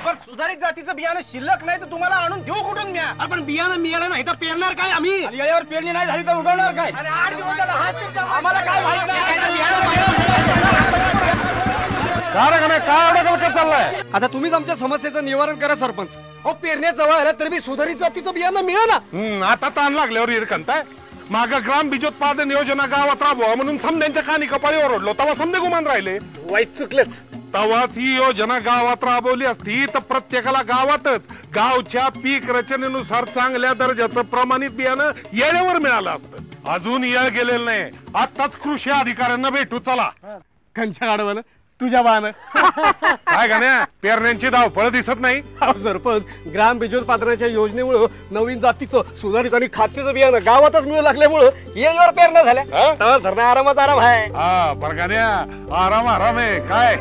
पण सुधारित जातीचं बियाणं शिल्लक नाही तर तुम्हाला आणून देऊ कुठून म्या? पण बियाणं मिळालं नाही तर पेरणार काय आम्ही? यावर पेरणी नाही झाली तर उगवणार काय? अरे 8 दिवस झाला हाच तुमचा आम्हाला काय माहित काय चाललाय? आता तुम्हीच आमच्या समस्येचं निवारण करा सरपंच. हो पेरण्या जवळ आल्या तरी बी सुधारित जातीचं बियाणं मिळेना. आता ताण लागल्यावर इरकंताय. माग ग्राम बीजोत्पादन योजना गावात राबवा म्हणून समद्यांच्या कानी कपाळी ओरडलो तेव्हा समदे गुमान राहिले. वाईट चुकलंच. तेव्हाच ही योजना गावात राबवली असती तर प्रत्येकाला गावातच गावच्या पीक रचनेनुसार चांगल्या दर्जाचं प्रमाणित बियाणं येळेवर मिळालं असतं. अजून येळ गेलेलं नाही. आताच कृषी अधिकाऱ्यांना भेटू चला. कंच्या गाडवानं तुझ्या बानं काय गाण्या पेरण्यांची धावपळ दिसत नाही. सरपंच ग्राम बीजोत्पादनाच्या योजनेमुळे नवीन जातीचं सुधारित आणि खाद्याचं बियाणं गावातच मिळू लागल्यामुळं येळेवर पेरण्या झाल्या. धरणा आरामात आराम आहे. हा बरं गाण्या आराम आहे काय.